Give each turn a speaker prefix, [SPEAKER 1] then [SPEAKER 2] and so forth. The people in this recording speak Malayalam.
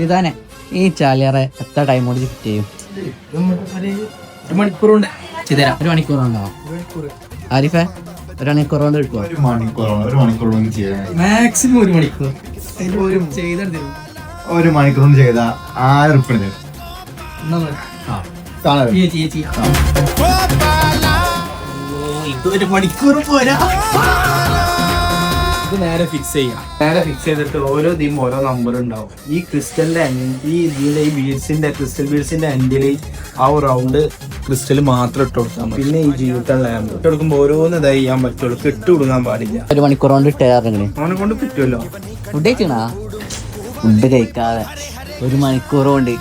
[SPEAKER 1] ഇതാനെ ഈ ചാലിയാറെ എത്ര ടൈം കൊണ്ട് ഫിറ്റ് ചെയ്യും?
[SPEAKER 2] 1 മണിക്കൂർ കൊണ്ട് ചെയ്തുതരാം.
[SPEAKER 1] 1 മണിക്കൂർ ഉണ്ടാവും. ആരിഫെ 1 മണിക്കൂർ കൊണ്ട് കിട്ടുമോ?
[SPEAKER 3] 1 മണിക്കൂർ കൊണ്ട് ചെയ്യാൻ
[SPEAKER 2] മാക്സിമം 1 മണിക്കൂർ ചെയ്തെടുത്തു.
[SPEAKER 3] 1 മണിക്കൂർ കൊണ്ട് ചെയ്താ 1000 ഉറുപ്പിക തരും.
[SPEAKER 2] ഇത് 1 മണിക്കൂർ പോരാ. ഇത് നേരെ ഫിക്സ് ചെയ്യാം. നേരെ ഫിക്സ് ചെയ്തിട്ട് ഓരോ ഇതിലും ഓരോ നമ്പർ ഉണ്ടാവും. ഈ ക്രിസ്റ്റലിന്റെ ഈ ബീഡ്സിന്റെ ക്രിസ്റ്റൽ ബീഡ്സിന്റെ എൻഡിൽ ആ റൗണ്ട് ക്രിസ്റ്റൽ മാത്രം ഇട്ട് കൊടുത്താൽ മതി. പിന്നെ ഈ ജീവിതം ലാമ്പ് ഇട്ട് കൊടുക്കുമ്പോൾ ഓരോന്ന് ഇതായി ചെയ്യാൻ പറ്റുള്ളൂ. കെട്ട് കൊടുക്കാൻ പാടില്ല.
[SPEAKER 1] 1 മണിക്കൂർ കൊണ്ട് ഇട്ടേറെങ്ങനെ
[SPEAKER 2] അവനെ കൊണ്ട് പറ്റുമല്ലോ.
[SPEAKER 1] ഫുഡ് കഴിക്കണ ഫുഡ് കഴിക്കാതെ 1 മണിക്കൂർ കൊണ്ട്